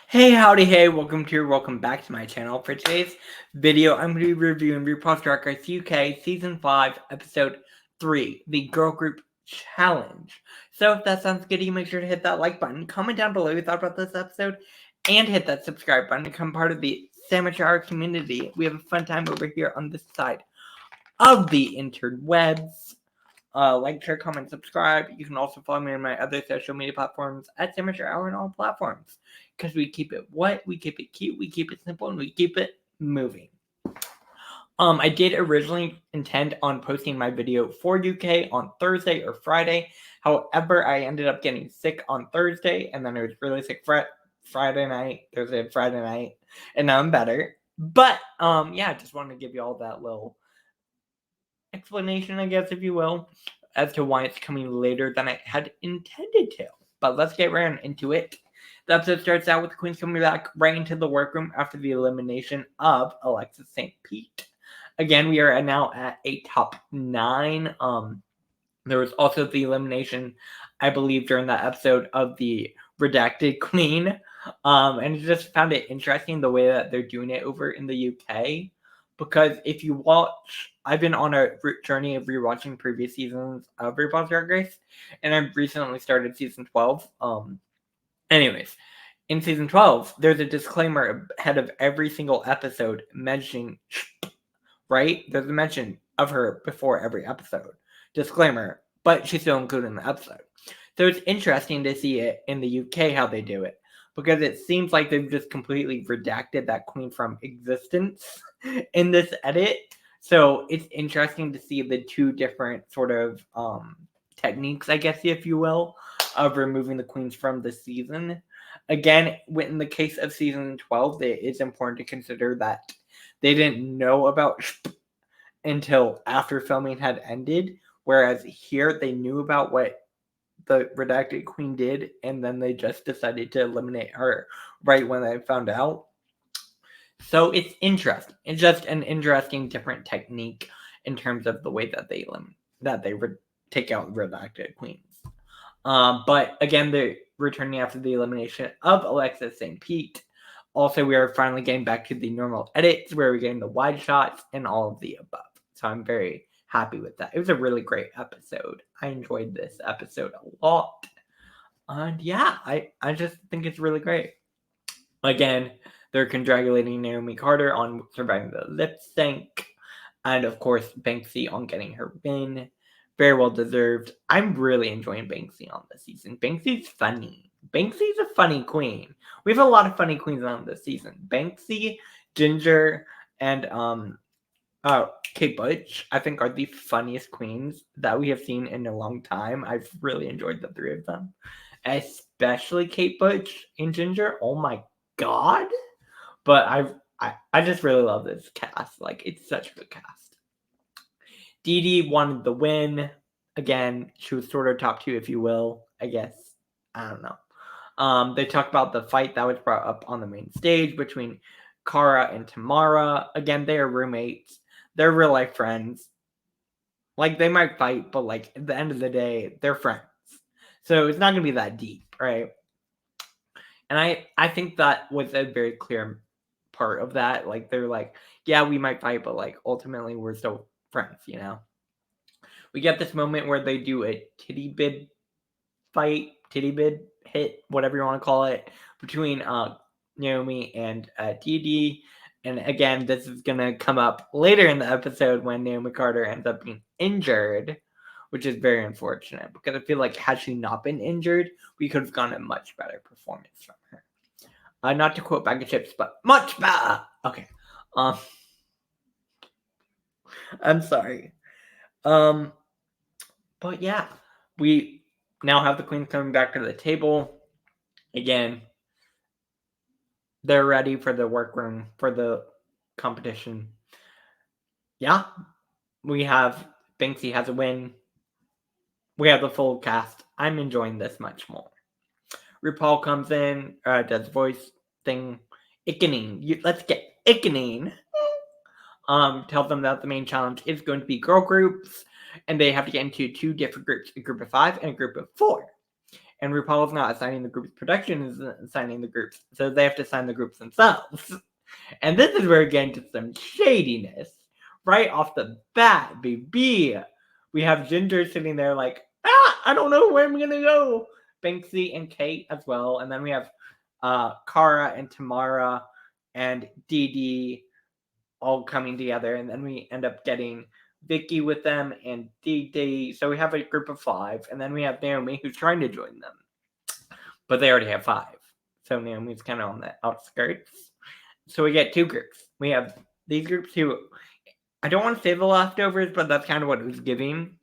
Hey, howdy, hey, welcome back to my channel. For today's video, I'm going to be reviewing RuPaul's Drag Race UK Season 5, Episode 3, the Girl Group Challenge. So if that sounds good to you, make sure to hit that like button, comment down below what you thought about this episode, and hit that subscribe button to become part of the Sandwich Hour community. We have a fun time over here on this side of the interwebs. Like, share, comment, subscribe. You can also follow me on my other social media platforms at Sandwich Hour on all platforms. Because we keep it we keep it cute, we keep it simple, and we keep it moving. I did originally intend on posting my video for UK on Thursday or Friday. However, I ended up getting sick on Thursday, and then I was really sick Friday night, Thursday, Friday night, and now I'm better. But yeah, I just wanted to give you all that little explanation, I guess, if you will, as to why it's coming later than I had intended to. But let's get right into it. The episode starts out with the queens coming back right into the workroom after the elimination of Alexis St. Pete. Again, we are now at a top 9. There was also the elimination, I believe, during that episode of the redacted queen. And I just found it interesting the way that they're doing it over in the UK. Because if you watch, I've been on a journey of rewatching previous seasons of RuPaul's Drag Race, and I've recently started season 12. Anyways, in season 12, there's a disclaimer ahead of every single episode mentioning, right? There's a mention of her before every episode. Disclaimer, but she's still included in the episode. So it's interesting to see it in the UK how they do it, because it seems like they've just completely redacted that queen from existence in this edit. So it's interesting to see the two different sort of techniques, I guess, if you will, of removing the queens from the season. Again, in the case of season 12, it is important to consider that they didn't know about until after filming had ended, whereas here they knew about what the redacted queen did, and then they just decided to eliminate her right when they found out. So it's interesting. It's just an interesting, different technique in terms of the way that they take out redacted queens. But again, they're returning after the elimination of Alexis St. Pete. Also, we are finally getting back to the normal edits where we're getting the wide shots and all of the above. So I'm very happy with that. It was a really great episode. I enjoyed this episode a lot. And yeah, I just think it's really great. Again, they're congratulating Naomi Carter on surviving the lip sync. And of course, Banksy on getting her win. Very well deserved. I'm really enjoying Banksy on this season. Banksy's funny. Banksy's a funny queen. We have a lot of funny queens on this season. Banksy, Ginger, and Kate Butch, I think, are the funniest queens that we have seen in a long time. I've really enjoyed the three of them. Especially Kate Butch and Ginger. Oh my god. But I just really love this cast. Like, it's such a good cast. Dee Dee wanted the win. Again, she was sort of top 2, if you will, I guess. I don't know. They talked about the fight that was brought up on the main stage between Cara and Tamara. Again, they are roommates. They're real life friends. Like, they might fight, but like at the end of the day, they're friends. So it's not gonna be that deep, right? And I think that was a very clear part of that. Like, they're like, yeah, we might fight, but like ultimately we're still friends, you know? We get this moment where they do a titty bid hit, whatever you want to call it, between Naomi and Dee Dee. And again, this is going to come up later in the episode when Naomi Carter ends up being injured, which is very unfortunate because I feel like had she not been injured, we could have gotten a much better performance from her. Not to quote Bag of Chips, but much better. Okay. I'm sorry. But yeah, we now have the queens coming back to the table. Again, they're ready for the workroom for the competition. Yeah, we have Banksy has a win. We have the full cast. I'm enjoying this much more. RuPaul comes in, does voice thing. Ickening. Let's get Ickening. Tells them that the main challenge is going to be girl groups, and they have to get into 2 different groups, a group of 5 and a group of 4. And RuPaul's not assigning the groups. Production is assigning the groups. So they have to assign the groups themselves. And this is where we get into some shadiness. Right off the bat, baby. We have Ginger sitting there like, I don't know where I'm going to go. Banksy and Kate as well. And then we have Cara and Tamara and Dee Dee all coming together. And then we end up getting Vicky with them and Dee Dee. So we have a group of 5. And then we have Naomi who's trying to join them. But they already have 5. So Naomi's kind of on the outskirts. So we get 2 groups. We have these groups who, I don't want to say the leftovers, but that's kind of what it was giving.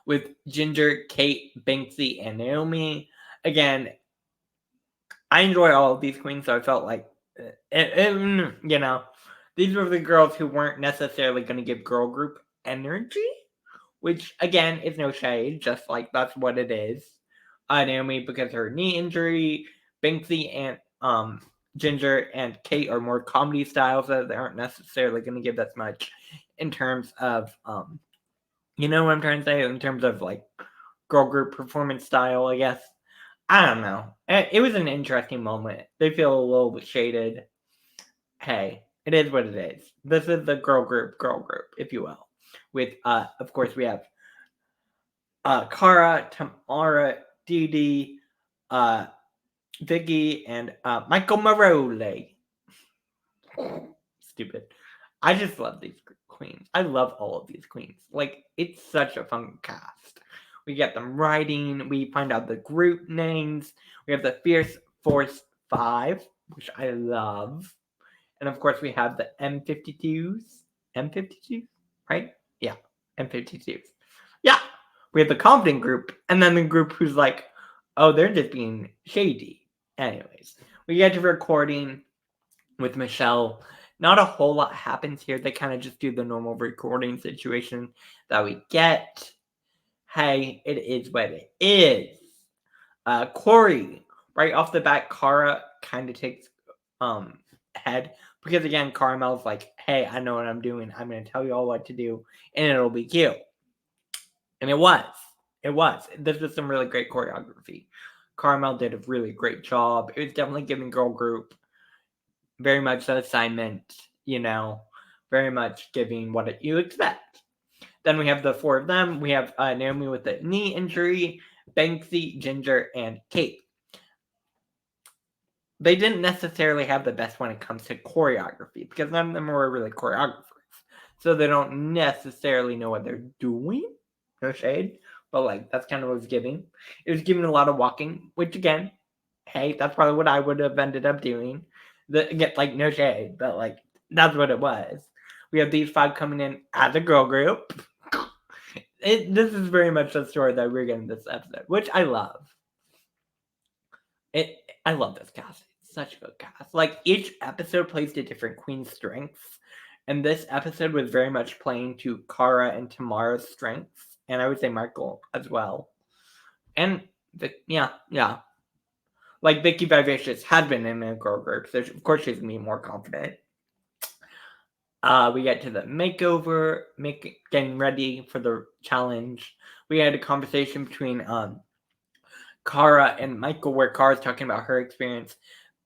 With Ginger, Kate, Banksy, and Naomi. Again, I enjoy all of these queens, so I felt like, you know, these were the girls who weren't necessarily going to give girl group energy, which, again, is no shade, just like that's what it is. Naomi, because of her knee injury, Banksy and Ginger and Kate are more comedy styles that they aren't necessarily going to give as much in terms of, you know what I'm trying to say? In terms of, like, girl group performance style, I guess. I don't know. It was an interesting moment. They feel a little bit shaded. Hey, it is what it is. This is the girl group, if you will. With, of course, we have Cara, Tamara, Dee Dee, Vicky, and Michael Maroli. Stupid. I just love these queens. I love all of these queens. Like, it's such a fun cast. We get them writing. We find out the group names. We have the Fierce Force 5, which I love. And of course, we have the M52s. M52s? Right? Yeah. M52s. Yeah. We have the Confident group. And then the group who's like, oh, they're just being shady. Anyways, we get to recording with Michelle. Not a whole lot happens here. They kind of just do the normal recording situation that we get. Hey, it is what it is. Corey, right off the bat, Cara kind of takes head because again, Carmel's like, hey, I know what I'm doing. I'm going to tell you all what to do, and it'll be cute. And it was. This was some really great choreography. Carmel did a really great job. It was definitely giving girl group very much the assignment, you know, very much giving what you expect. Then we have the 4 of them. We have Naomi with the knee injury, Banksy, Ginger, and Kate. They didn't necessarily have the best when it comes to choreography because none of them were really choreographers. So they don't necessarily know what they're doing. No shade. But, like, that's kind of what it was giving. It was giving a lot of walking, which, again, hey, that's probably what I would have ended up doing. Like, no shade, but, like, that's what it was. We have these 5 coming in as a girl group. This is very much the story that we're getting this episode, which I love. I love this cast. It's such a good cast. Like, each episode plays to different queen's strengths, and this episode was very much playing to Cara and Tamara's strengths, and I would say Michael as well. And, yeah. Like, Vicky Vivacious had been in a girl group, so of course she's going to be more confident. We get to the makeover, getting ready for the challenge. We had a conversation between Cara and Michael where Cara's talking about her experience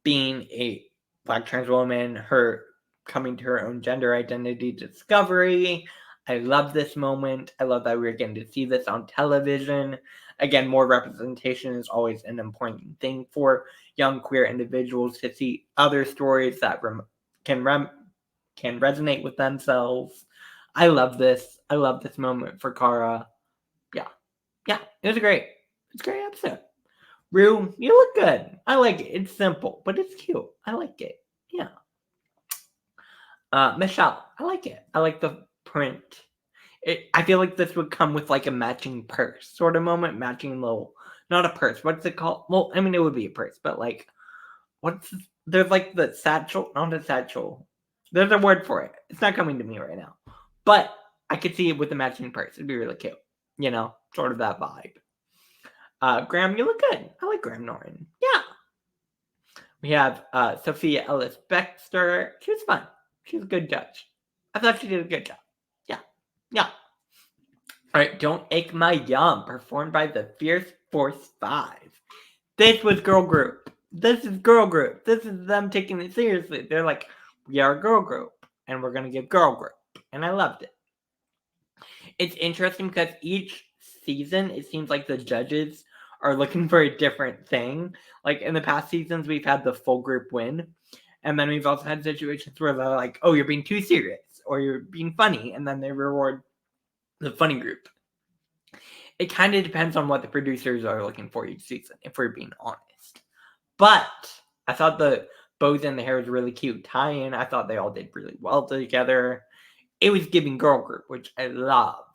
being a Black trans woman, her coming to her own gender identity discovery. I love this moment. I love that we're getting to see this on television. Again, more representation is always an important thing for young queer individuals to see other stories that can resonate with themselves. I love this. I love this moment for Cara. Yeah, it was a great episode. Rue, you look good. I like it. It's simple, but it's cute. I like it. Yeah. Michelle, I like it. I like the print. I feel like this would come with like a matching purse sort of moment, matching little, not a purse. What's it called? Well, I mean, it would be a purse, but like, there's like the satchel, not a satchel. There's a word for it. It's not coming to me right now, but I could see it with the matching purse. It'd be really cute. You know, sort of that vibe. Graham, you look good. I like Graham Norton. Yeah. We have Sophia Ellis Bextor. She was fun. She was a good judge. I thought she did a good job. Yeah. All right, Don't Ache My Yum, performed by the Fierce Force 5. This was girl group. This is girl group. This is them taking it seriously. They're like, we are a girl group, and we're going to give girl group. And I loved it. It's interesting because each season, it seems like the judges are looking for a different thing. Like in the past seasons, we've had the full group win. And then we've also had situations where they're like, oh, you're being too serious or you're being funny. And then they reward the funny group. It kind of depends on what the producers are looking for each season, if we're being honest. But I thought the bows and the hair was really cute tie-in. I thought they all did really well together. It was giving girl group, which I love.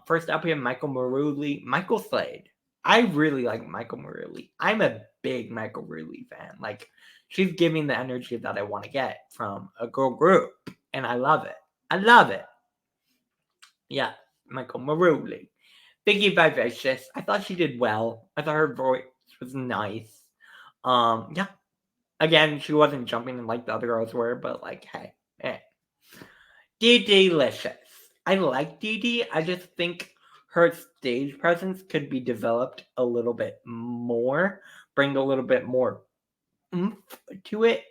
First up, we have Michael Maruli. Michael Slade. I really like Michael Maruli. I'm a big Michael Maruli fan. Like, she's giving the energy that I want to get from a girl group. And I love it. I love it. Yeah, Michael Maruli. Vicky Vivacious. I thought she did well. I thought her voice was nice. Yeah. Again, she wasn't jumping like the other girls were, but like, hey. Delicious. I like Dee. I just think her stage presence could be developed a little bit more, bring a little bit more oomph to it.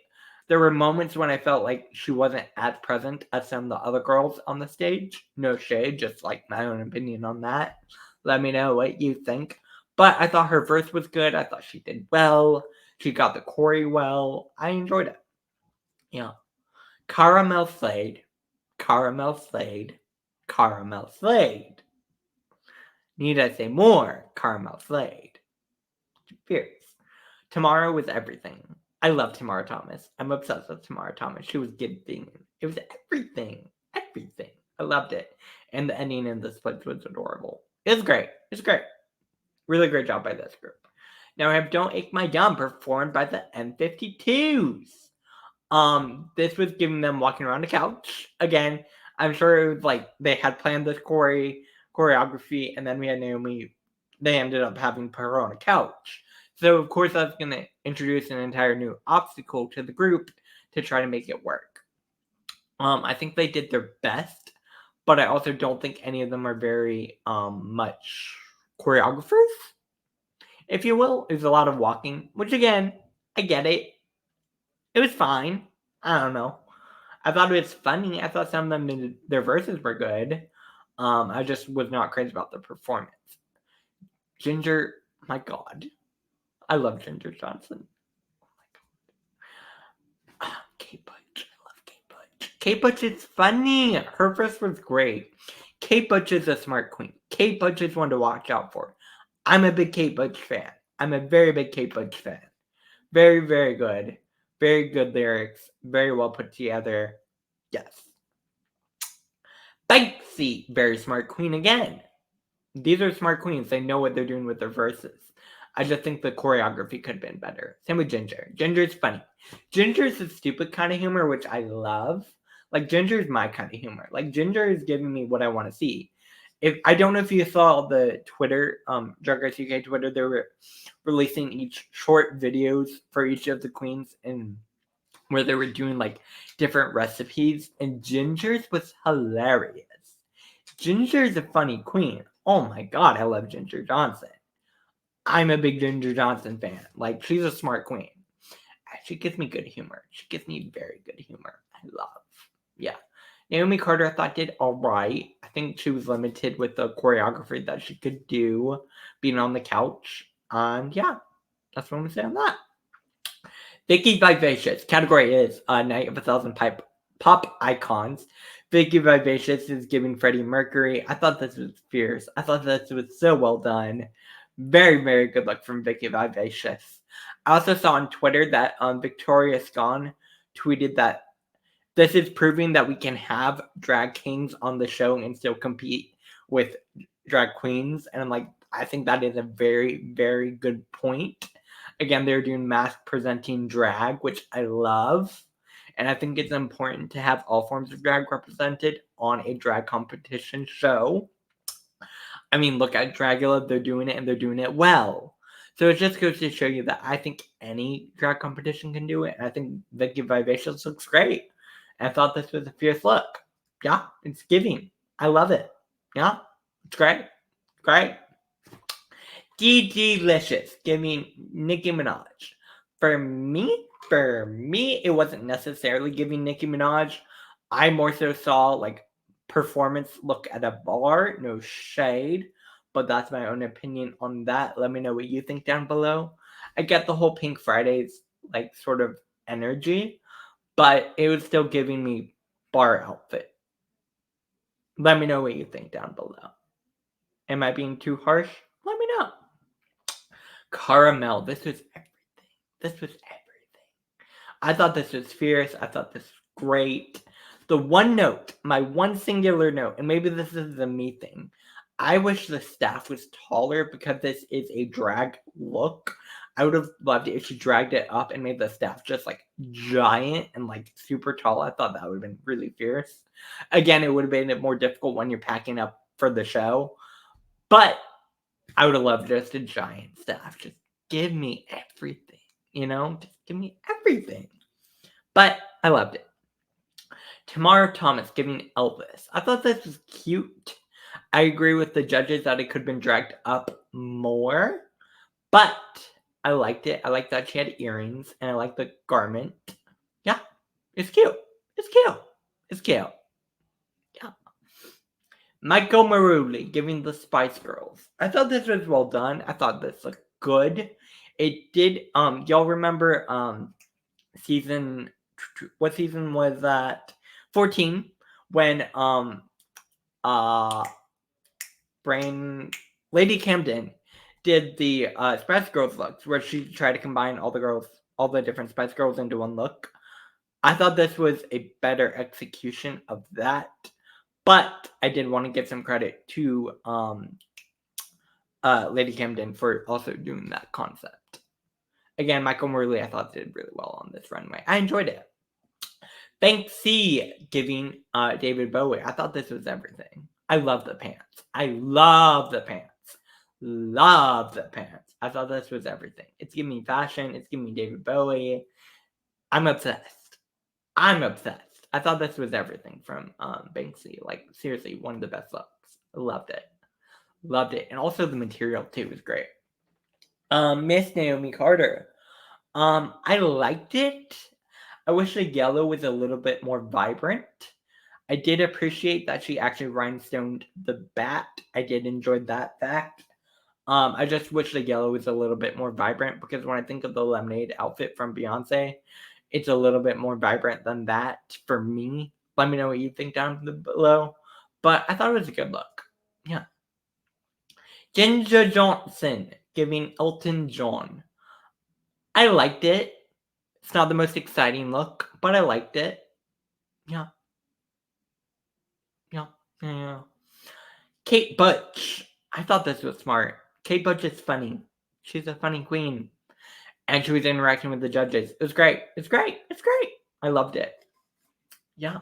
There were moments when I felt like she wasn't as present as some of the other girls on the stage. No shade, just like my own opinion on that. Let me know what you think. But I thought her verse was good. I thought she did well. She got the choreo well. I enjoyed it. Yeah. Caramel Slade. Caramel Slade. Caramel Slade. Need I say more? Caramel Slade. Fierce. Tamara was everything. I love Tamara Thomas. I'm obsessed with Tamara Thomas. She was giving. It was everything. Everything. I loved it. And the ending in the split was adorable. It's great. It's great. Really great job by this group. Now I have Don't Ache My Yum performed by the M52s. This was giving them walking around the couch. Again, I'm sure it was like they had planned this choreography, and then we had Naomi. They ended up having put her on a couch. So of course that's going to introduce an entire new obstacle to the group to try to make it work. I think they did their best, but I also don't think any of them are very much choreographers, if you will. There's a lot of walking, which again, I get it. It was fine. I don't know. I thought it was funny. I thought some of them, their verses were good. I just was not crazy about the performance. Ginger, my God. I love Ginger Johnson. Oh my God. Kate Butch. I love Kate Butch. Kate Butch is funny. Her verse was great. Kate Butch is a smart queen. Kate Butch is one to watch out for. I'm a big Kate Butch fan. I'm a very big Kate Butch fan. Very, very good. Very good lyrics. Very well put together. Yes. Banksy, very smart queen again. These are smart queens. They know what they're doing with their verses. I just think the choreography could have been better. Same with Ginger. Ginger's funny. Ginger's the stupid kind of humor, which I love. Like, Ginger's my kind of humor. Like, Ginger is giving me what I want to see. I don't know if you saw the Twitter, Drag Race UK Twitter, they were releasing each short videos for each of the queens, and where they were doing like different recipes, and Ginger's was hilarious. Ginger's a funny queen. Oh my God, I love Ginger Johnson. I'm a big Ginger Johnson fan. Like, she's a smart queen. She gives me good humor. She gives me very good humor. I love. Yeah. Naomi Carter, I thought, did all right. I think she was limited with the choreography that she could do being on the couch. Yeah, that's what I'm going to say on that. Vicky Vivacious. Category is Night of 1,000 Pop Icons. Vicky Vivacious is giving Freddie Mercury. I thought this was fierce. I thought this was so well done. Very, very good look from Vicky Vivacious. I also saw on Twitter that Victoria Scone tweeted that this is proving that we can have drag kings on the show and still compete with drag queens. And I'm like, I think that is a very, very good point. Again, they're doing mask presenting drag, which I love. And I think it's important to have all forms of drag represented on a drag competition show. I mean, look at Dragula. They're doing it, and they're doing it well. So it just goes to show you that I think any drag competition can do it. And I think Vicky Vivacious looks great. And I thought this was a fierce look. Yeah, it's giving. I love it. Yeah, it's great. Great. delicious, giving Nicki Minaj. For me, it wasn't necessarily giving Nicki Minaj. I more so saw like performance look at a bar, no shade, but that's my own opinion on that. Let me know what you think down below. I get the whole Pink Fridays like sort of energy, but it was still giving me bar outfit. Let me know what you think down below. Am I being too harsh? Let me know. Caramel. This was everything. This was everything. I thought this was fierce. I thought this was great. The one note, my one singular note, and maybe this is a me thing. I wish the staff was taller because this is a drag look. I would have loved it if she dragged it up and made the staff just like giant and like super tall. I thought that would have been really fierce. Again, it would have been more difficult when you're packing up for the show. But I would have loved just a giant staff. Just give me everything, Just give me everything. But I loved it. Tamara Thomas giving Elvis. I thought this was cute. I agree with the judges that it could have been dragged up more. But I liked it. I liked that she had earrings. And I liked the garment. Yeah. It's cute. It's cute. It's cute. Yeah. Michael Maruli giving the Spice Girls. I thought this was well done. I thought this looked good. It did. Y'all remember season? What season was that? 14, when Lady Camden did the Spice Girls looks, where she tried to combine all the different Spice Girls into one look. I thought this was a better execution of that. But I did want to give some credit to Lady Camden for also doing that concept. Again, Michael Marley, I thought did really well on this runway. I enjoyed it. Banksy giving David Bowie. I thought this was everything. I love the pants. I love the pants. Love the pants. I thought this was everything. It's giving me fashion. It's giving me David Bowie. I'm obsessed. I thought this was everything from Banksy. Like, seriously, one of the best looks. I loved it. Loved it. And also the material, too, was great. Miss Naomi Carter. I liked it. I wish the yellow was a little bit more vibrant. I did appreciate that she actually rhinestoned the bat. I did enjoy that fact. I just wish the yellow was a little bit more vibrant, because when I think of the lemonade outfit from Beyonce, it's a little bit more vibrant than that for me. Let me know what you think down below. But I thought it was a good look. Yeah. Ginger Johnson giving Elton John. I liked it. It's not the most exciting look, but I liked it. Yeah. Kate Butch. I thought this was smart. Kate Butch is funny. She's a funny queen. And she was interacting with the judges. It was great. It's great. I loved it. Yeah.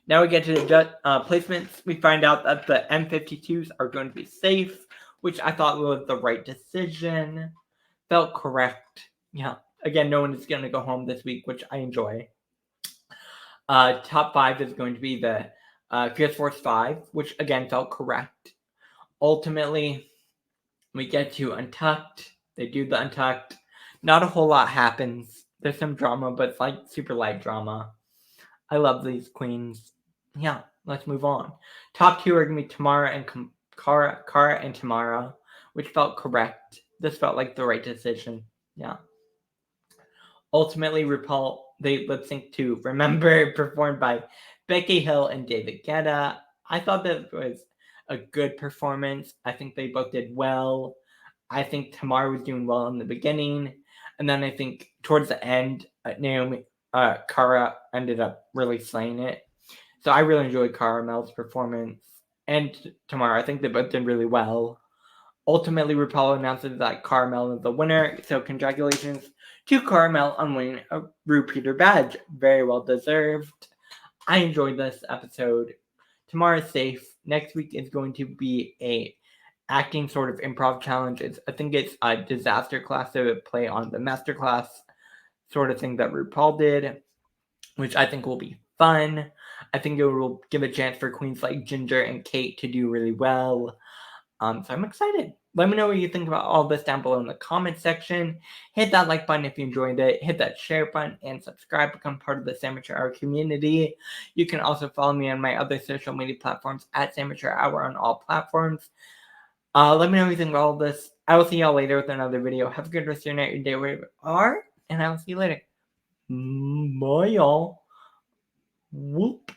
Now we get to the placements. We find out that the M52s are going to be safe, which I thought was the right decision. Felt correct. Yeah. Again, no one is going to go home this week, which I enjoy. Top 5 is going to be the Fierce Force 5, which again felt correct. Ultimately, we get to Untucked. They do the Untucked. Not a whole lot happens. There's some drama, but it's like super light drama. I love these queens. Yeah, let's move on. Top 2 are going to be Tamara and Cara and Tamara, which felt correct. This felt like the right decision. Yeah. Ultimately, RuPaul, they lip sync to Remember, performed by Becky Hill and David Guetta. I thought that was a good performance. I think they both did well. I think Tamara was doing well in the beginning. And then I think towards the end, Cara ended up really slaying it. So I really enjoyed Caramel's performance. And Tamara, I think they both did really well. Ultimately, RuPaul announces that Caramel is the winner. So congratulations to Caramel on winning a RuPeter badge. Very well deserved. I enjoyed this episode. Tomorrow's safe. Next week is going to be a acting sort of improv challenge. I think it's a disaster class to play on the master class sort of thing that RuPaul did, which I think will be fun. I think it will give a chance for queens like Ginger and Kate to do really well. So I'm excited. Let me know what you think about all this down below in the comment section. Hit that like button if you enjoyed it. Hit that share button and subscribe. Become part of the Amateur Hour community. You can also follow me on my other social media platforms at Amateur Hour on all platforms. Let me know what you think about all this. I will see y'all later with another video. Have a good rest of your night, your day, wherever you are, and I will see you later. Bye, y'all. Whoop.